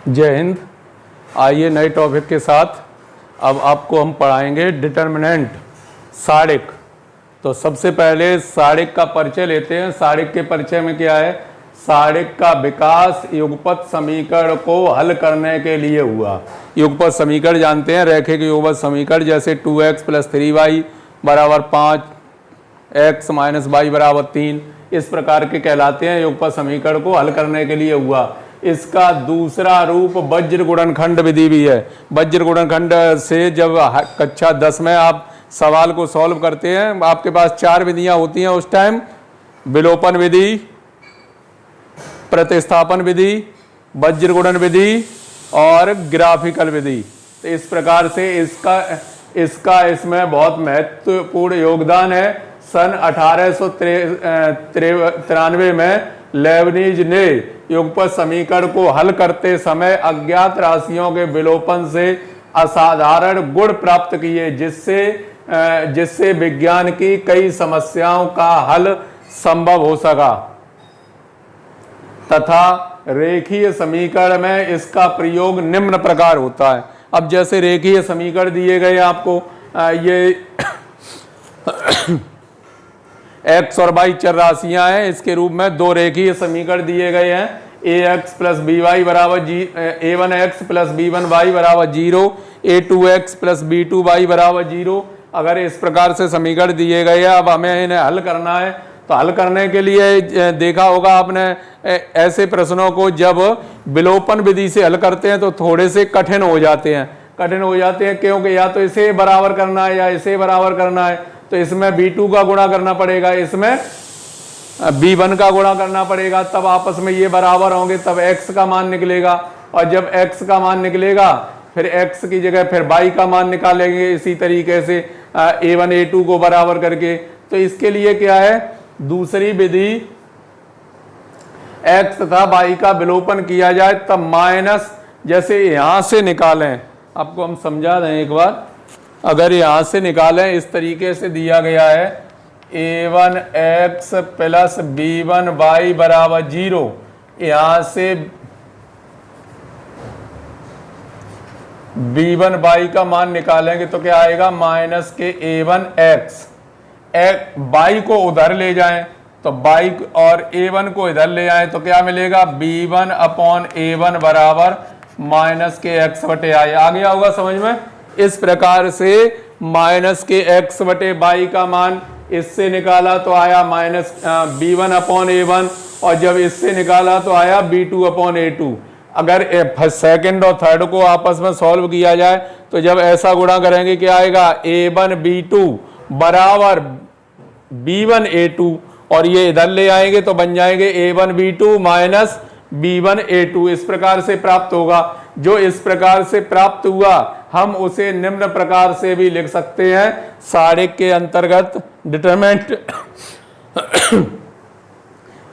जय हिंद। आइए नए टॉपिक के साथ अब आपको हम पढ़ाएंगे डिटर्मिनेंट सारिक। तो सबसे पहले सारिक का परिचय लेते हैं। सारिक के परिचय में क्या है? सारिक का विकास युगपत समीकरण को हल करने के लिए हुआ। युगपत समीकरण जानते हैं, रैखिक युगपत समीकरण, जैसे 2x + 3y = 5, x - y = 3, इस प्रकार के कहलाते हैं। युगपत समीकरण को हल करने के लिए हुआ। इसका दूसरा रूप वज्र गुणनखंड विधि भी है। वज्र गुणनखंड से जब कक्षा 10 में आप सवाल को सॉल्व करते हैं, आपके पास 4 विधियां होती हैं उस टाइम: विलोपन विधि, प्रतिस्थापन विधि, वज्र गुणन विधि और ग्राफिकल विधि। तो इस प्रकार से इसका इसमें बहुत महत्वपूर्ण योगदान है। सन 1893 में लेबनीज ने युगपत समीकरण को हल करते समय अज्ञात राशियों के विलोपन से असाधारण गुण प्राप्त किए, जिससे विज्ञान की कई समस्याओं का हल संभव हो सका तथा रेखीय समीकरण में इसका प्रयोग निम्न प्रकार होता है। अब जैसे रेखीय समीकरण दिए गए आपको, ये x और y चर राशियां हैं, इसके रूप में दो रेखीय समीकरण दिए गए हैं। ax + by = a1x + b1y = 0, a2x + b2y = 0। अगर इस प्रकार से समीकरण दिए गए हैं, अब हमें इन्हें हल करना है। तो हल करने के लिए देखा होगा आपने ऐसे प्रश्नों को जब विलोपन विधि से हल करते हैं तो थोड़े से कठिन हो जाते हैं। क्योंकि या तो इसे बराबर करना है या इसे बराबर करना है। तो इसमें b2 का गुणा करना पड़ेगा, इसमें b1 का गुणा करना पड़ेगा, तब आपस में ये बराबर होंगे, तब x का मान निकलेगा। और जब x का मान निकलेगा, फिर x की जगह फिर y का मान निकालेंगे, इसी तरीके से a1 a2 को बराबर करके। तो इसके लिए क्या है, दूसरी विधि x तथा y का विलोपन किया जाए, तब माइनस, जैसे यहां से निकालें, आपको हम समझा दें एक बार। अगर यहां से निकालें, इस तरीके से दिया गया है a1x + b1y = 0। यहां से b1y का मान निकालेंगे तो क्या आएगा, माइनस के a1x। y को उधर ले जाएं तो y और a1 को इधर ले आए तो क्या मिलेगा, b1/a1 = माइनस के x/y। आ गया होगा समझ में। इस प्रकार से माइनस के x/y का मान इससे निकाला तो आया माइनस b1/a1, और जब इससे निकाला तो आया b2/a2। अगर सेकंड और थर्ड को आपस में सॉल्व किया जाए तो जब ऐसा गुणा करेंगे क्या आएगा, a1b2 = b1a2, और ये इधर ले आएंगे तो बन जाएंगे a1b2 - b1a2। इस प्रकार से प्राप्त होगा। जो इस प्रकार से प्राप्त हुआ, हम उसे निम्न प्रकार से भी लिख सकते हैं। सारिक के अंतर्गत determinant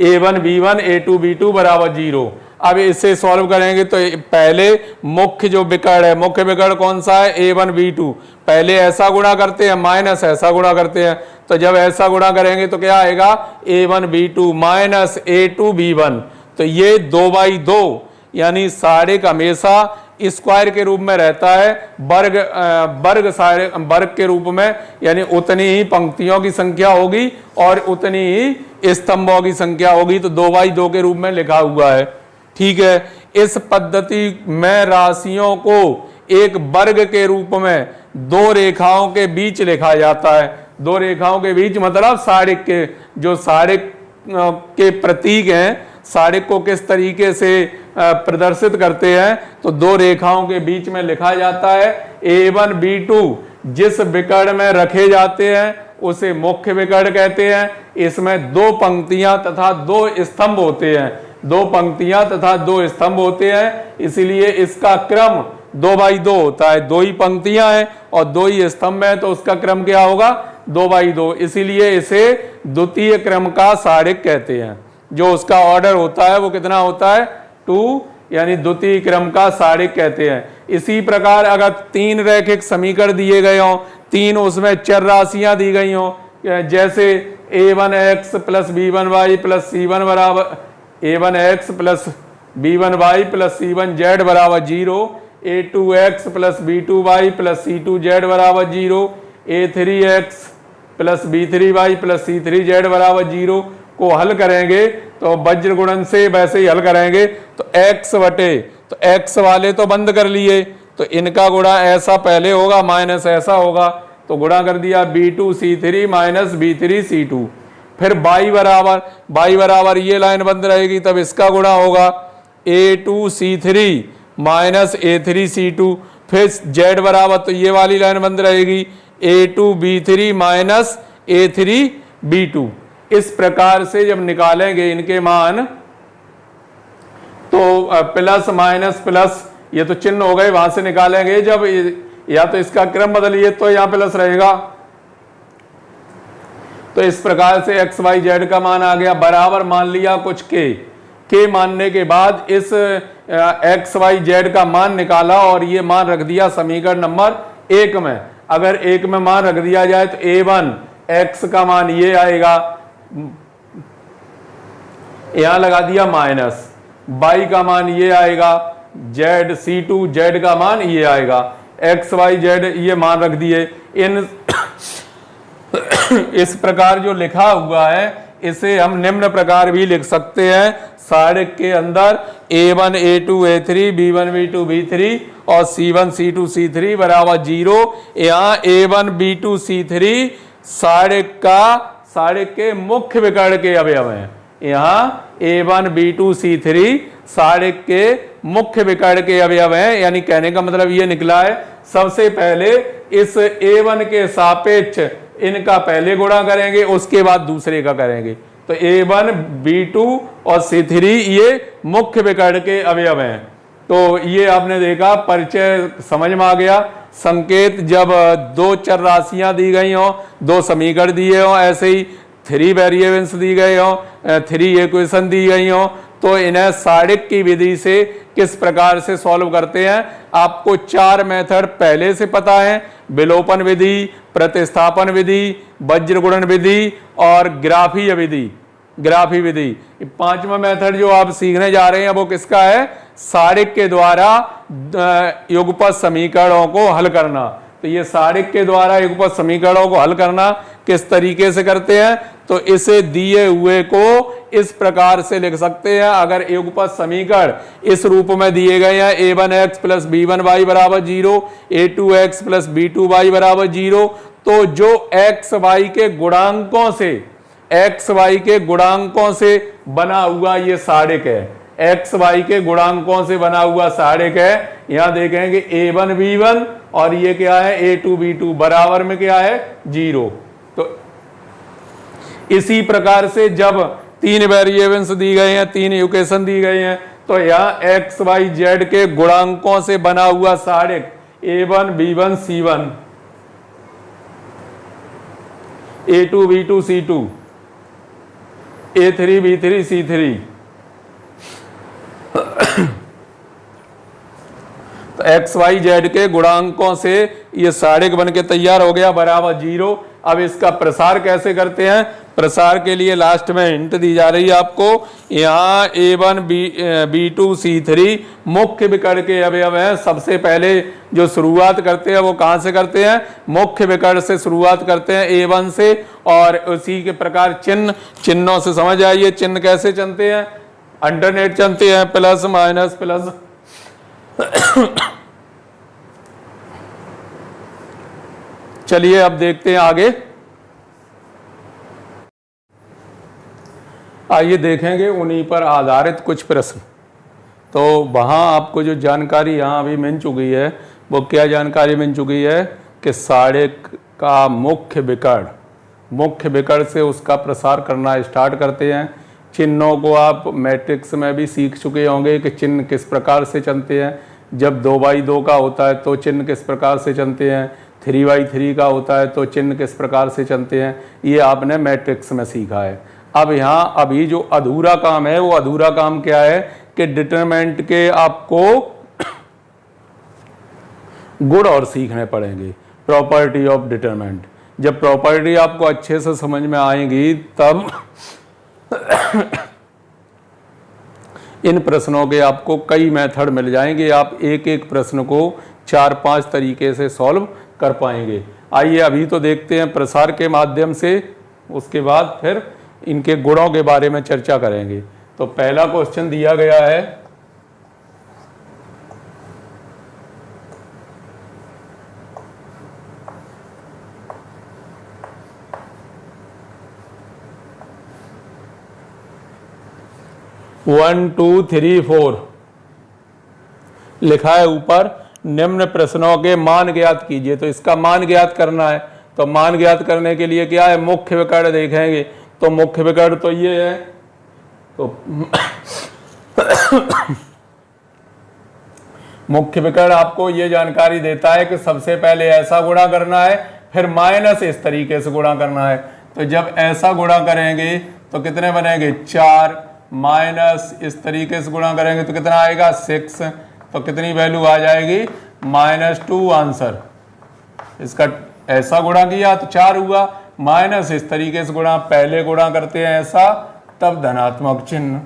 a1 b1 a2 b2 = 0। अब इसे सॉल्व करेंगे तो पहले मुख्य जो विकर्ण है, मुख्य विकर्ण कौन सा है, a1 b2। पहले ऐसा गुणा करते हैं, माइनस ऐसा गुणा करते हैं। तो जब ऐसा गुणा करेंगे तो क्या आएगा, a1 b2 - a2 b1। तो ये 2/2, यानी सारिक हमेशा स्क्वायर के रूप में रहता है, वर्ग के रूप में, यानी उतनी ही पंक्तियों की संख्या होगी और उतनी ही स्तंभों की संख्या होगी। तो 2/2 के रूप में लिखा हुआ है। ठीक है। इस पद्धति में राशियों को एक वर्ग के रूप में दो रेखाओं के बीच लिखा जाता है। दो रेखाओं के बीच मतलब सारिक के, जो सारिक के प्रतीक हैं, सारिक को किस तरीके से प्रदर्शित करते हैं, तो दो रेखाओं के बीच में लिखा जाता है। a1 b2 जिस विकर्ण में रखे जाते हैं उसे मुख्य विकर्ण कहते हैं। इसमें दो पंक्तियां तथा दो स्तंभ होते हैं। दो पंक्तियां तथा दो स्तंभ होते हैं, इसीलिए इसका क्रम 2/2 होता है। दो ही पंक्तियां हैं और दो ही स्तंभ हैं, तो उसका क्रम क्या होगा, 2/2। इसीलिए इसे द्वितीय क्रम का सारिक कहते हैं। जो उसका ऑर्डर होता है वो कितना होता है, 2, यानी द्वितीय क्रम का सारिक कहते हैं। इसी प्रकार अगर 3 रैखिक समीकरण दिए गए हों, 3 उसमें चर राशियां दी गई हों, जैसे a1x + b1y + c1 = a1x + b1y plus c1z बराबर 0, a2x plus b2y plus c2z बराबर 0, a3x plus b3y plus c3z बराबर 0 को हल करेंगे तो वज्र गुणन से वैसे ही हल करेंगे तो x बटे, तो x वाले तो बंद कर लिए, तो इनका गुणा ऐसा पहले होगा माइनस ऐसा होगा, तो गुणा कर दिया b2c3 माइनस b3c2। फिर y बराबर ये लाइन बंद रहेगी, तब इसका गुणा होगा a2c3 माइनस a3c2। फिर z बराबर तो ये वाली लाइन बंद रहेगी a2b3 माइनस a3b2। इस प्रकार से जब निकालेंगे इनके मान तो प्लस माइनस प्लस ये तो चिन्ह हो गए, वहां से निकालेंगे जब या तो इसका क्रम बदलिए तो यहां प्लस रहेगा। तो इस प्रकार से एक्स वाई जेड का मान आ गया, बराबर मान लिया कुछ के मानने के बाद इस एक्स वाई जेड का मान निकाला और ये मान रख दिया समीकरण नंबर 1 में। अगर 1 में मान रख दिया जाए तो a1 x का मान ये आएगा, यहां लगा दिया माइनस, y का मान ये आएगा, z c2 z का मान ये आएगा, एक्स वाई जेड ये मान रख दिए। इन इस प्रकार जो लिखा हुआ है इसे हम निम्न प्रकार भी लिख सकते हैं, सारिक के अंदर a1 a2 a3 b1 b2 b3 और c1 c2 c3 बराबर 0। यहाँ a1 b2 c3 सारिक के मुख्य विकर्ण के अवयव हैं। यहाँ a1 b2 c3 सारिक के मुख्य विकर्ण के अवयव हैं, यानी कहने का मतलब ये निकला है सबसे पहले इस a1 के सापेक्ष इनका पहले गुणा करेंगे, उसके बाद दूसरे का करेंगे। तो a1 b2 और c3 ये मुख्य विकर्ण के अवयव हैं। तो ये आपने देखा, परिचय समझ में आ गया। संकेत जब दो चर राशियां दी गई हों, दो समीकरण दिए हों, ऐसे ही 3 वेरिएबल्स दी गए हों, 3 इक्वेशन दी गई हों, तो इन्हें सारिक की विधि से किस प्रकार से सॉल्व करते हैं आपको 4 मेथड पहले से पता है, विलोपन विधि, प्रतिस्थापन विधि, वज्र गुणन विधि और ग्राफीय विधि। 5वां मेथड जो आप सीखने जा रहे हैं वो किसका है, सारिक के द्वारा युगपत समीकरणों को हल करना। तो ये सारिक के द्वारा युगपत समीकरणों को हल करना किस तरीके से करते हैं, तो इसे दिए हुए को इस प्रकार से लिख सकते हैं। अगर युगपत समीकरण इस रूप में दिए गए हैं a1x प्लस b1y बराबर 0, a2x प्लस b2y बराबर 0, तो जो x y के गुणांकों से बना हुआ ये सारिक है, एक्स वाई के गुणांकों से बना हुआ सारिक है। यहां देखेंगे a1 b1 और ये क्या है a2 b2 बराबर में क्या है 0। तो इसी प्रकार से जब 3 वेरिएबल्स दी गए हैं, 3 इक्वेशन दी गई हैं, तो यहाँ एक्स वाई जेड के गुणांकों से बना हुआ सारिक a1 b1 c1, a2 b2 c2, a3 b3 c3। तो एक्स वाई जेड के गुणांकों से ये सारिक बन के तैयार हो गया बराबर 0। अब इसका प्रसार कैसे करते हैं, प्रसार के लिए लास्ट में हिंट दी जा रही है आपको। यहाँ a1 b2 c3 मुख्य विकर्ण के अवयव हैं। सबसे पहले जो शुरुआत करते हैं वो कहाँ से करते हैं, मुख्य विकर्ण से शुरुआत करते हैं a1 से, और उसी के प्रकार चिन्हों से समझ आइए चिन्ह कैसे चलते हैं, अल्टरनेट चलते हैं, प्लस माइनस प्लस। चलिए अब देखते हैं आगे। आइए देखेंगे उन्हीं पर आधारित कुछ प्रश्न। तो वहाँ आपको जो जानकारी यहाँ अभी मिल चुकी है वो क्या जानकारी मिल चुकी है कि सारिक का मुख्य विकर्ण से उसका प्रसार करना स्टार्ट करते हैं। चिन्हों को आप मैट्रिक्स में भी सीख चुके होंगे कि चिन्ह किस प्रकार से चलते हैं। जब 2x2 का होता है तो चिन्ह किस प्रकार से चलते हैं, 3x3 का होता है तो चिन्ह किस प्रकार से चलते हैं, ये आपने मैट्रिक्स में सीखा है। अब यहाँ अभी जो अधूरा काम है वो अधूरा काम क्या है कि डिटरमिनेंट के आपको गुण और सीखने पड़ेंगे, प्रॉपर्टी ऑफ डिटरमिनेंट। जब प्रॉपर्टी आपको अच्छे से समझ में आएंगी तब इन प्रश्नों के आपको कई मेथड मिल जाएंगे, आप एक एक प्रश्न को 4-5 तरीके से सॉल्व कर पाएंगे। आइए अभी तो देखते हैं प्रसार के माध्यम से, उसके बाद फिर इनके गुणों के बारे में चर्चा करेंगे। तो पहला क्वेश्चन दिया गया है, वन टू थ्री फोर लिखा है ऊपर, निम्न प्रश्नों के मान ज्ञात कीजिए। तो इसका मान ज्ञात करना है, तो मान ज्ञात करने के लिए क्या है, मुख्य विकर्ण देखेंगे। तो मुख्य विकर्ण तो ये है, तो मुख्य विकर्ण आपको ये जानकारी देता है कि सबसे पहले ऐसा गुणा करना है, फिर माइनस इस तरीके से गुणा करना है। तो जब ऐसा गुणा करेंगे तो कितने बनेंगे, 4, माइनस इस तरीके से गुणा करेंगे तो कितना आएगा, 6। तो कितनी वैल्यू आ जाएगी, -2 आंसर। इसका ऐसा गुणा किया तो 4 हुआ, माइनस इस तरीके से गुणा, पहले गुणा करते हैं ऐसा, तब धनात्मक चिन्ह,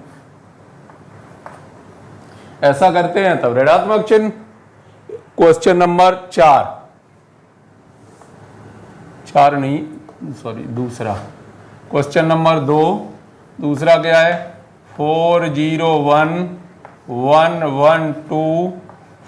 ऐसा करते हैं तब ऋणात्मक चिन्ह। क्वेश्चन नंबर 4 नहीं, सॉरी दूसरा, क्वेश्चन नंबर 2, दूसरा क्या है, 4 0 1 1 1 2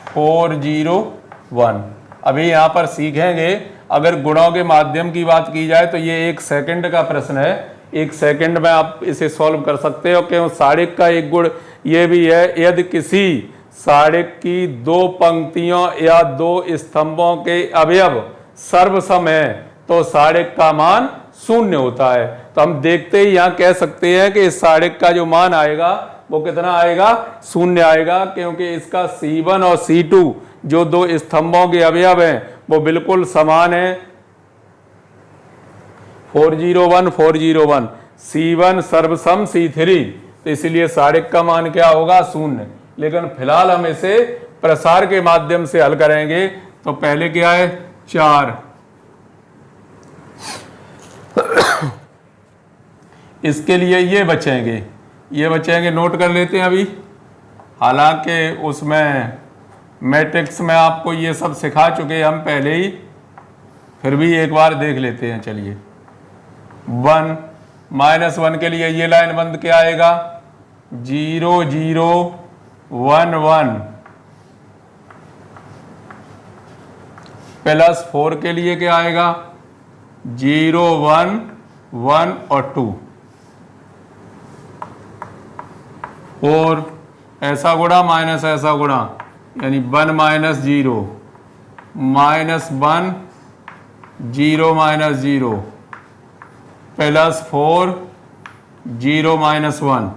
4 0 1। अभी यहाँ पर सीखेंगे, अगर गुणों के माध्यम की बात की जाए तो ये 1 सेकंड का प्रश्न है, 1 सेकंड में आप इसे सॉल्व कर सकते हो। क्यों, साड़िक का एक गुण ये भी है, यदि किसी साड़िक की 2 पंक्तियों या 2 स्तंभों के अवयव सर्वसम है तो साड़िक का मान 0 होता है। तो हम देखते ही यहाँ कह सकते हैं कि इस साड़िक का जो मान आएगा वो कितना आएगा, 0 आएगा, क्योंकि इसका C1 और C2 जो 2 स्तंभों के अवयव हैं वो बिल्कुल समान है। 4 0 1 4 0 1, C1 सर्वसम C3, तो इसलिए साड़िक का मान क्या होगा, 0। लेकिन फिलहाल हम इसे प्रसार के माध्यम से हल करेंगे। तो पहले क्या है, 4, इसके लिए ये बचेंगे, नोट कर लेते हैं अभी। हालांकि उसमें मैट्रिक्स में आपको ये सब सिखा चुके हम पहले ही, फिर भी एक बार देख लेते हैं। चलिए, 1 -1 के लिए ये लाइन बंद क्या आएगा, 0 0 1 1, +4 के लिए क्या आएगा, 0 1 1 और 2, और ऐसा गुणा माइनस ऐसा गुणा, यानी 1 -0 -1 0 -0 +4 0 -1।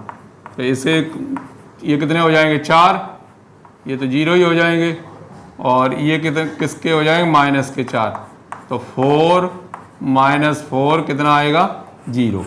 तो इसे ये कितने हो जाएंगे, 4, ये तो 0 ही हो जाएंगे, और ये कितने किसके हो जाएंगे, माइनस के 4। तो 4 -4 कितना आएगा, 0।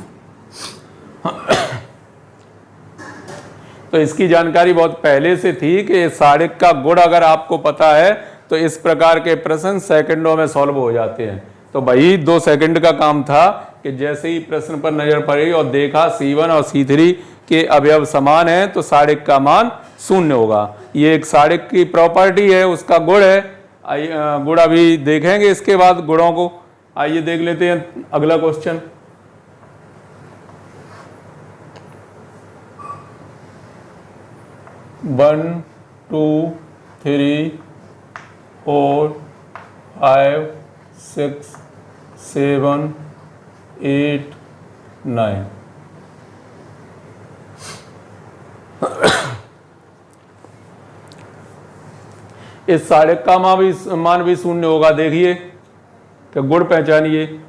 तो इसकी जानकारी बहुत पहले से थी कि साड़िक का गुण अगर आपको पता है तो इस प्रकार के प्रश्न सेकंडों में सॉल्व हो जाते हैं। तो भाई 2 सेकंड का काम था कि जैसे ही प्रश्न पर नजर पड़ी और देखा C1 और C3 के अवयव समान हैं तो साड़िक का मान 0 होगा। ये एक साड़िक की प्रॉपर्टी है, उसका गुण है। गुण अभी देखेंगे इसके बाद गुणों को। आइए देख लेते हैं अगला क्वेश्चन। वन 2 3 4 5 6 7 8 9। इस साड़िक का मान भी 0 होगा। देखिए कि गुण पहचानिए।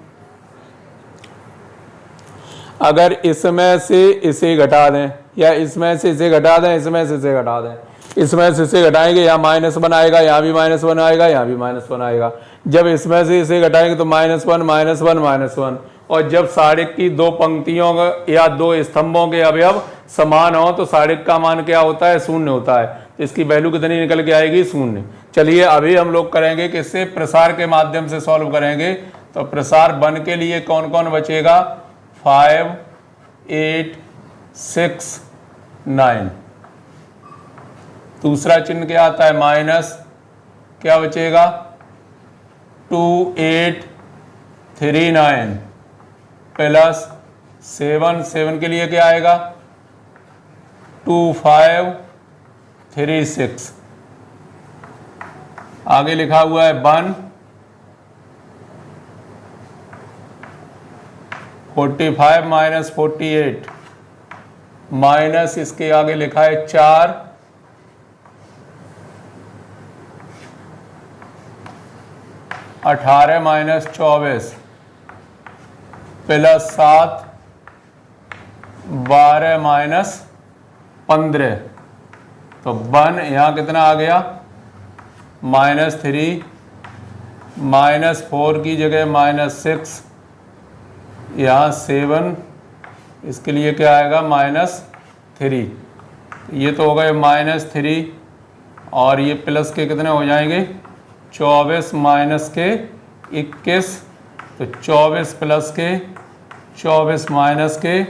अगर इसमें से इसे घटा दें या इसमें से इसे घटा दें, इसमें से इसे घटा दें, इसमें से इसे घटाएंगे, यहाँ -1 आएगा, यहाँ भी -1 आएगा, यहाँ भी -1 आएगा। जब इसमें से इसे घटाएंगे तो -1 -1 -1। और जब साड़िक की 2 पंक्तियों या 2 स्तंभों के अवयव समान हो तो साड़िक का मान क्या होता है, 0 होता है। तो इसकी वैल्यू कितनी निकल के आएगी, 0। चलिए अभी हम लोग करेंगे कि इससे प्रसार के माध्यम से सॉल्व करेंगे। तो प्रसार 1 के लिए कौन कौन बचेगा, 5 8 6 9। दूसरा चिन्ह क्या आता है माइनस, क्या बचेगा 2839 प्लस 7 के लिए क्या आएगा 2536। आगे लिखा हुआ है 145 माइनस 48 माइनस इसके आगे लिखा है 4 18 माइनस 24 प्लस 7 12 माइनस 15। तो 1 यहाँ कितना आ गया -3 -4 की जगह -6, यहाँ 7, इसके लिए क्या आएगा -3। ये तो हो गए -3 और ये प्लस के कितने हो जाएंगे 24 माइनस के 21, तो 24 प्लस के 24 माइनस के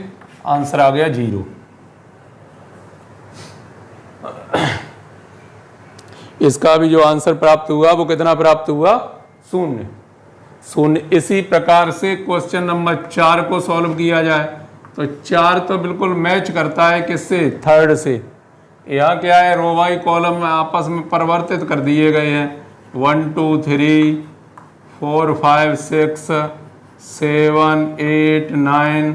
आंसर आ गया 0। इसका भी जो आंसर प्राप्त हुआ वो कितना प्राप्त हुआ 0। इसी प्रकार से क्वेश्चन नंबर 4 को सॉल्व किया जाए तो 4 तो बिल्कुल मैच करता है किससे, थर्ड से। यहाँ क्या है रो बाई कॉलम आपस में परिवर्तित कर दिए गए हैं 1 2 3 4 5 6 7 8 9।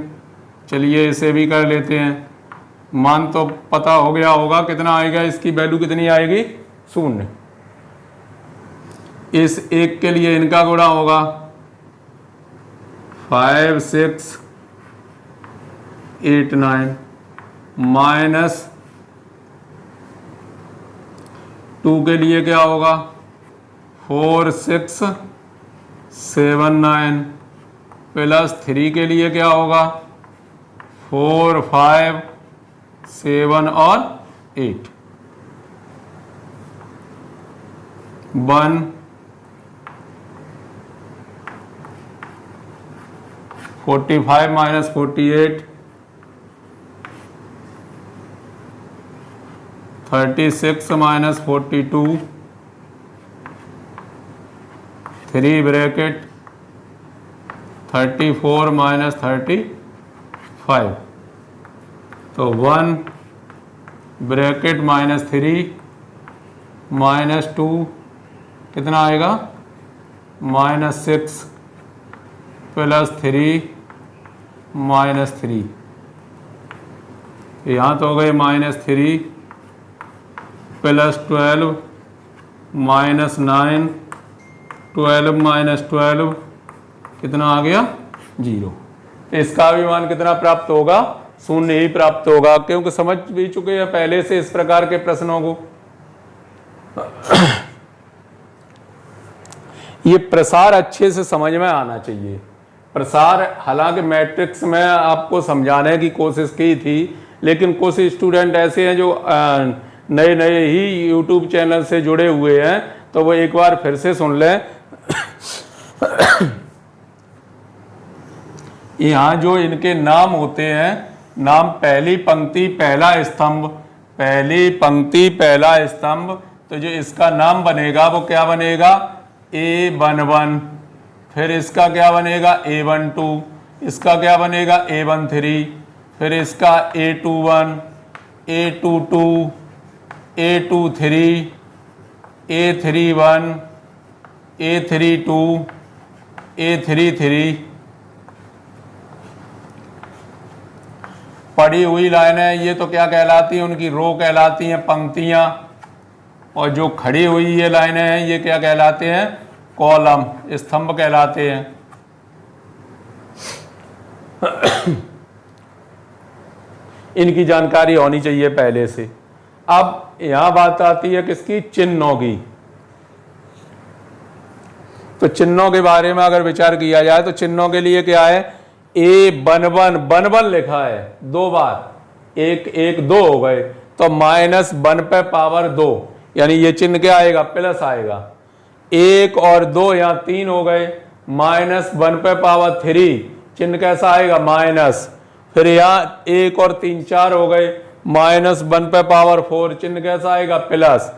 चलिए इसे भी कर लेते हैं। मान तो पता हो गया होगा कितना आएगा, इसकी वैल्यू कितनी आएगी 0। इस एक के लिए इनका गुणा होगा 5 6 8 9 माइनस 2 के लिए क्या होगा 4 6 7 9 प्लस 3 के लिए क्या होगा 4 5 7 और 8। 1 45 माइनस 48 36 माइनस 42 3 ब्रैकेट 34 माइनस 35। तो 1 ब्रैकेट -3 -2 कितना आएगा -6 प्लस 3 -3। यहाँ तो हो गए -3 प्लस 12 -9 12 माइनस 12 कितना आ गया 0। इसका भी मान कितना प्राप्त होगा 0 ही प्राप्त होगा, क्योंकि समझ भी चुके हैं पहले से इस प्रकार के प्रश्नों को। ये प्रसार अच्छे से समझ में आना चाहिए। प्रसार हालांकि मैट्रिक्स में आपको समझाने की कोशिश की थी, लेकिन कुछ स्टूडेंट ऐसे हैं जो नए नए ही यूट्यूब चैनल से जुड़े हुए हैं, तो वो एक बार फिर से सुन लें। यहाँ जो इनके नाम होते हैं, नाम पहली पंक्ति पहला स्तंभ, पहली पंक्ति पहला स्तंभ, तो जो इसका नाम बनेगा वो क्या बनेगा A11, फिर इसका क्या बनेगा A12, इसका क्या बनेगा A13, फिर इसका A21, A22, A23, A31, A32, A33। पड़ी हुई लाइनें ये तो क्या कहलाती हैं, उनकी रो कहलाती हैं, पंक्तियां। और जो खड़ी हुई ये लाइनें हैं ये क्या कहलाते हैं कॉलम, स्तंभ कहलाते हैं। इनकी जानकारी होनी चाहिए पहले से। अब यहां बात आती है किसकी, चिन्हों की। तो चिन्हों के बारे में अगर विचार किया जाए तो चिन्हों के लिए क्या है A11 लिखा है 2 बार, 1 1 2 हो गए, तो -1 पे पावर 2, यानी ये चिन्ह क्या आएगा प्लस आएगा। 1 और 2 यहाँ 3 हो गए, -1 पे पावर 3 चिन्ह कैसा आएगा माइनस। फिर यहाँ 1 और 3 4 हो गए, माइनस 1 पे पावर 4 चिन्ह कैसा आएगा प्लस,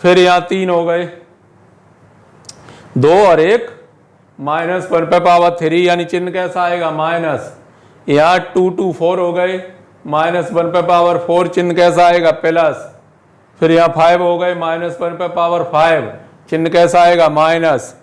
फिर यहाँ 3 हो गए 2 और 1 माइनस 1 पे पावर 3 यानी चिन्ह कैसा आएगा माइनस, यहाँ 2 2 4 हो गए माइनस 1 पे पावर 4 चिन्ह कैसा आएगा प्लस, फिर यहाँ 5 हो गए माइनस 1 पे पावर 5 चिन्ह कैसा आएगा माइनस।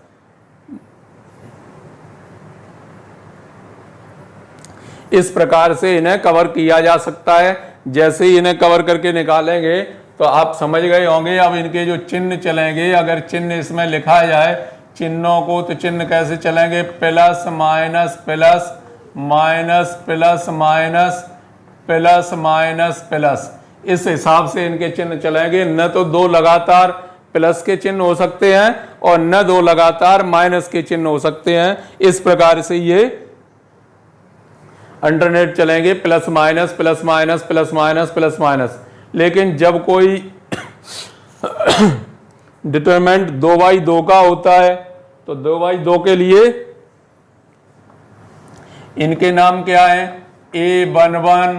इस प्रकार से इन्हें कवर किया जा सकता है। जैसे ही इन्हें कवर करके निकालेंगे तो आप समझ गए होंगे। अब इनके जो चिन्ह चलेंगे, अगर चिन्ह इसमें लिखा जाए चिन्हों को, तो चिन्ह कैसे चलेंगे plus minus plus minus plus minus plus minus plus, इस हिसाब से इनके चिन्ह चलेंगे। न तो 2 लगातार प्लस के चिन्ह हो सकते हैं और न 2 लगातार माइनस के चिन्ह हो सकते हैं। इस प्रकार से ये अल्टरनेट चलेंगे plus minus plus minus plus minus plus minus. लेकिन जब कोई डिटरमिनेंट 2/2 का होता है तो 2/2 के लिए इनके नाम क्या है, A11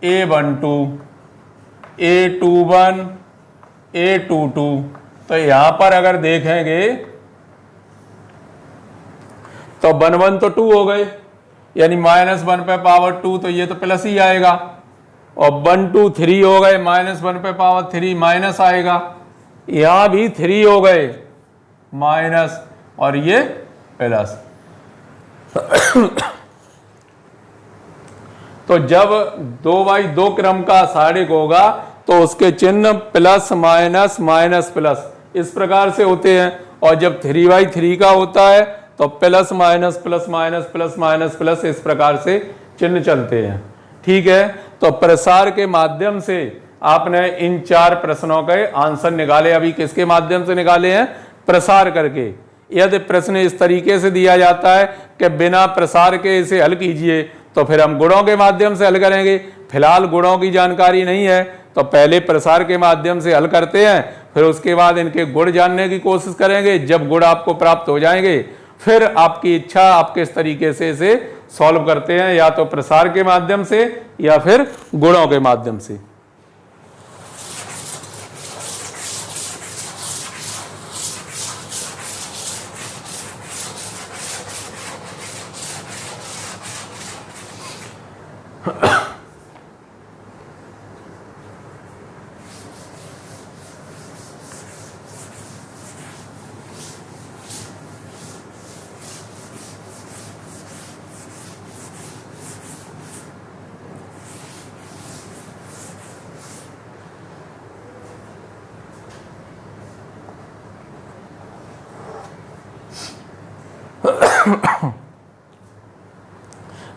A12 A21 A22। तो यहां पर अगर देखेंगे तो 1 1 तो 2 हो गए यानी माइनस 1 पे पावर 2, तो ये तो प्लस ही आएगा। और 1 2 3 हो गए माइनस 1 पे पावर 3 माइनस आएगा। यहां भी 3 हो गए माइनस और ये प्लस। तो जब 2/2 क्रम का आषाढ़िक होगा तो उसके चिन्ह प्लस माइनस माइनस प्लस इस प्रकार से होते हैं। और जब 3/3 का होता है तो plus minus plus minus plus minus plus इस प्रकार से चिन्ह चलते हैं। ठीक है, तो प्रसार के माध्यम से आपने इन 4 प्रश्नों के आंसर निकाले। अभी किसके माध्यम से निकाले हैं, प्रसार करके। यदि प्रश्न इस तरीके से दिया जाता है कि बिना प्रसार के इसे हल कीजिए तो फिर हम गुणों के माध्यम से हल करेंगे। फिलहाल गुणों की जानकारी नहीं है तो पहले प्रसार के माध्यम से हल करते हैं, फिर उसके बाद इनके गुण जानने की कोशिश करेंगे। जब गुण आपको प्राप्त हो जाएंगे फिर आपकी इच्छा आप किस तरीके से इसे सॉल्व करते हैं, या तो प्रसार के माध्यम से या फिर गुणों के माध्यम से।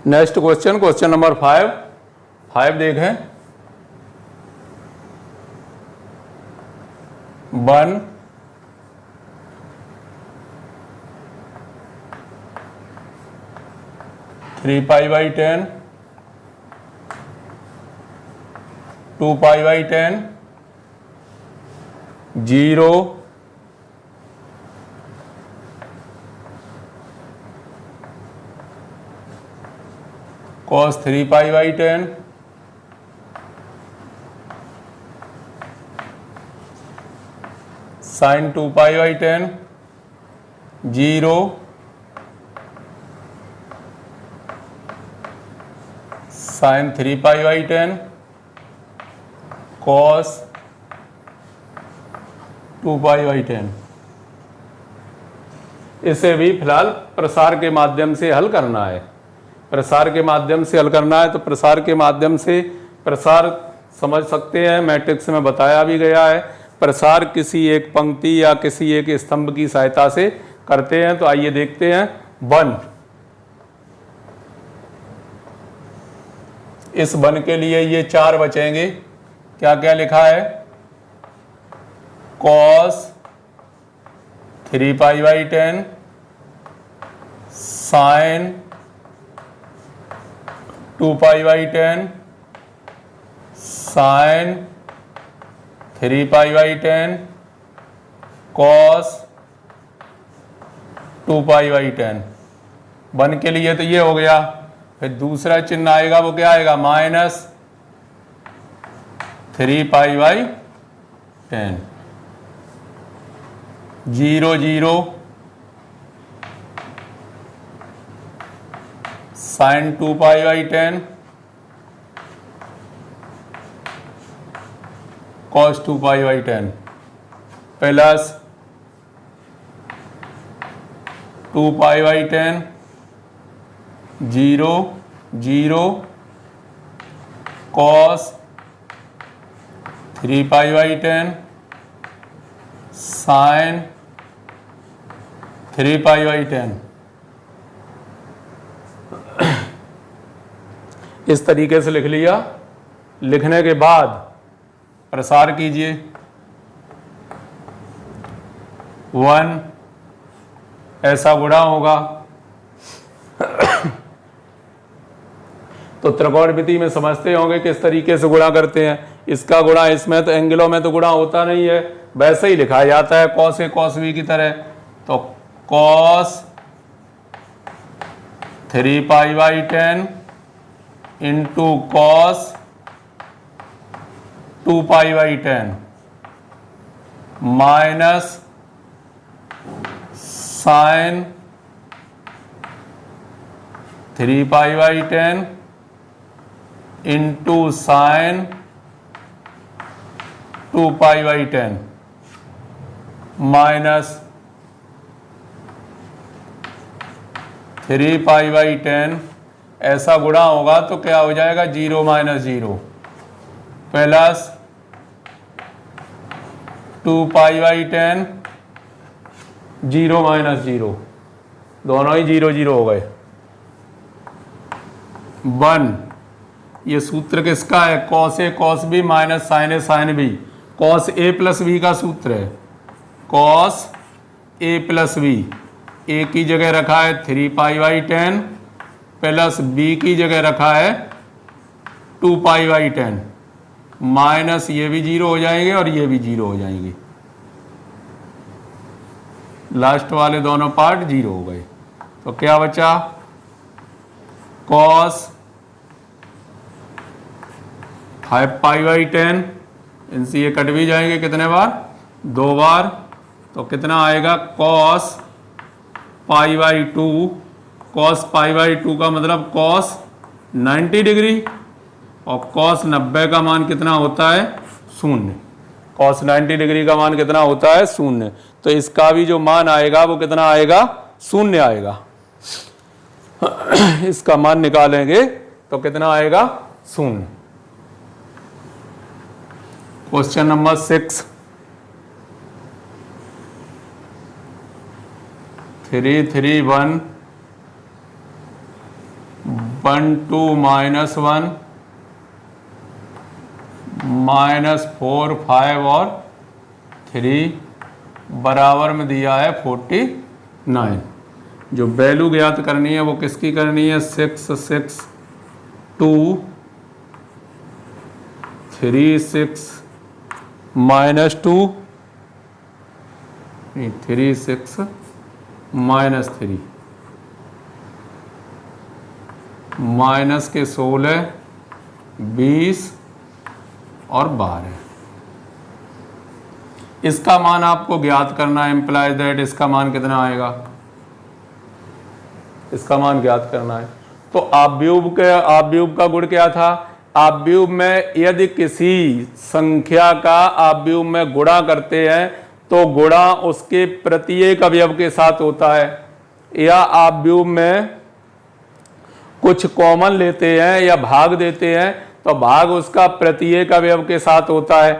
नेक्स्ट क्वेश्चन, क्वेश्चन नंबर 5 देखें। 1 3π/10 2π/10 0 cos 3π/10 sin 2π/10 0 sin 3π/10 cos 2π/10। इसे भी फिलहाल प्रसार के माध्यम से हल करना है। प्रसार के माध्यम से हल करना है तो प्रसार के माध्यम से प्रसार समझ सकते हैं, मैट्रिक्स में बताया भी गया है। प्रसार किसी एक पंक्ति या किसी एक स्तंभ की सहायता से करते हैं। तो आइए देखते हैं। 1, इस 1 के लिए ये 4 बचेंगे। क्या क्या लिखा है, cos 3π/10 sin 2π/10 sin 3π/10 cos 2π/10। 1 के लिए तो ये हो गया। फिर दूसरा चिन्ह आएगा, वो क्या आएगा, minus 3π/10, 0 0 sin 2π/10 cos 2π/10 plus 2π/10 0 0 cos 3π/10 sin 3π/10। इस तरीके से लिख लिया। लिखने के बाद प्रसार कीजिए। 1 ऐसा गुणा होगा तो त्रिकोणमिति में समझते होंगे किस तरीके से गुणा करते हैं। इसका गुणा इसमें, तो एंगलों में तो गुणा होता नहीं है, वैसे ही लिखा जाता है कॉस ए कॉस बी की तरह। तो cos 3π/10 into cos 2π/10 minus sine 3π/10 into sine 2π/10 minus 3π/10। ऐसा गुणा होगा तो क्या हो जाएगा, 0 - 0 प्लस 2π/10 0 - 0, दोनों ही 0 0 हो गए। 1 ये सूत्र किसका है, cos A cos B minus sign A sine B. Cos A plus B का सूत्र है, कॉस ए प्लस बी। ए की जगह रखा है 3π/10 प्लस बी की जगह रखा है 2π/10 माइनस ये भी 0 हो जाएंगे और ये भी 0 हो जाएंगे। लास्ट वाले दोनों पार्ट 0 हो गए। तो क्या बचा, कॉस 5π/10, इनसे ये कट भी जाएंगे कितने बार, 2 बार। तो कितना आएगा, कॉस π/2। कॉस π/2 का मतलब कॉस 90 डिग्री, और कॉस 90 का मान कितना होता है, 0। कॉस 90 डिग्री का मान कितना होता है, 0। तो इसका भी जो मान आएगा वो कितना आएगा, 0 आएगा। इसका मान निकालेंगे तो कितना आएगा, 0। क्वेश्चन नंबर 6, 3 3 1 1 2 -1 -4 5 और 3 बराबर में दिया है 49। जो वैल्यू ज्ञात करनी है वो किसकी करनी है, 6 6 2 3 6 -2 3 6 -3 माइनस के 16 20 और 12। इसका मान आपको ज्ञात करना है। इम्प्लाइज दैट इसका मान कितना आएगा, इसका मान ज्ञात करना है। तो आव्यूह का गुण क्या था, आव्यूह में यदि किसी संख्या का आव्यूह में गुणा करते हैं तो गुणा उसके प्रत्येक अवयव के साथ होता है, या आव्यूह में कुछ कॉमन लेते हैं या भाग देते हैं तो भाग उसका प्रत्येक अवयव के साथ होता है।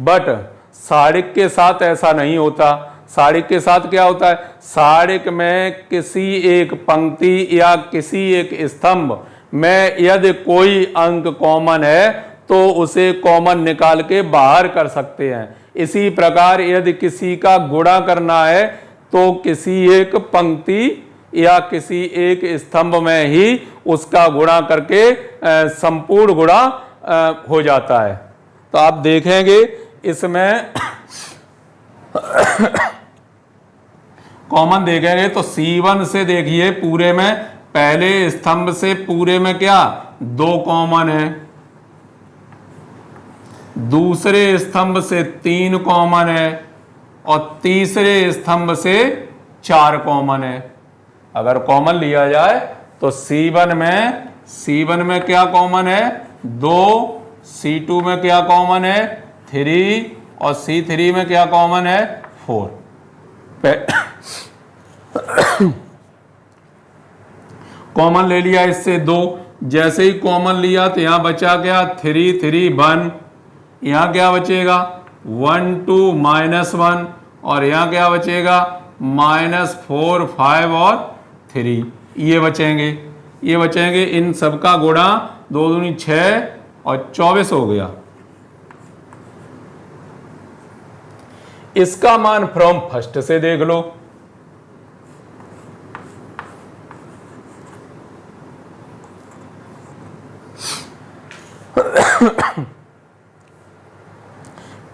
बट सारिक के साथ ऐसा नहीं होता। सारिक के साथ क्या होता है, सारिक में किसी एक पंक्ति या किसी एक स्तंभ में यदि कोई अंक कॉमन है तो उसे कॉमन निकाल के बाहर कर सकते हैं। इसी प्रकार यदि किसी का गुणा करना है तो किसी एक पंक्ति या किसी एक स्तंभ में ही उसका गुणा करके संपूर्ण गुणा हो जाता है। तो आप देखेंगे इसमें कॉमन देखेंगे तो C1 से देखिए पूरे में, पहले स्तंभ से पूरे में क्या 2 कॉमन है, दूसरे स्तंभ से 3 कॉमन है और तीसरे स्तंभ से 4 कॉमन है। अगर कॉमन लिया जाए तो C1 में क्या कॉमन है 2, C2 में क्या कॉमन है 3 और C3 में क्या कॉमन है 4। कॉमन ले लिया इससे 2, जैसे ही कॉमन लिया तो यहां बचा क्या 3 3 1, यहां क्या बचेगा 1 2 -1 और यहां क्या बचेगा -4 5 और 3, ये बचेंगे। इन सबका गुणा 2 दूनी 6 और 24 हो गया। इसका मान फ्रॉम फर्स्ट से देख लो।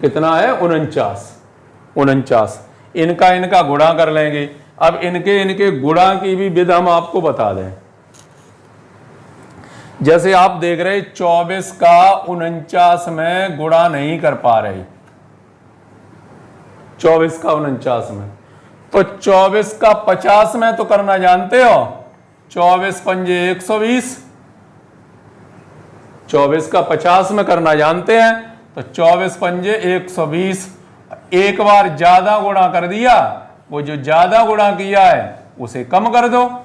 कितना है 49। इनका गुणा कर लेंगे। अब इनके गुणा की भी विधि हम आपको बता दें। जैसे आप देख रहे 24 का 49 में गुणा नहीं कर पा रहे, 24 का 49 में, तो 24 का 50 में तो करना जानते हो। 24 पंजे 120, 24 का 50 में करना जानते हैं तो 24 पंजे 120। एक बार ज्यादा गुणा कर दिया, वो जो ज्यादा गुणा किया है उसे कम कर दो,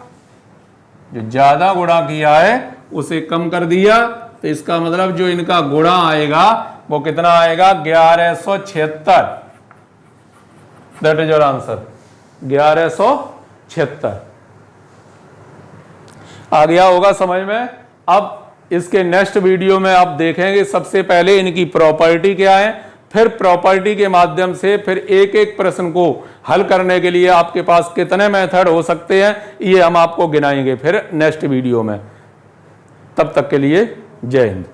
जो ज्यादा गुणा किया है उसे कम कर दिया, तो इसका मतलब जो इनका गुणा आएगा वो कितना आएगा 1176। That is your answer 1176। आ गया होगा समझ में। अब इसके नेक्स्ट वीडियो में आप देखेंगे सबसे पहले इनकी प्रॉपर्टी क्या है, फिर प्रॉपर्टी के माध्यम से फिर एक एक प्रश्न को हल करने के लिए आपके पास कितने मेथड हो सकते हैं ये हम आपको गिनाएंगे फिर नेक्स्ट वीडियो में। तब तक के लिए जय हिंद।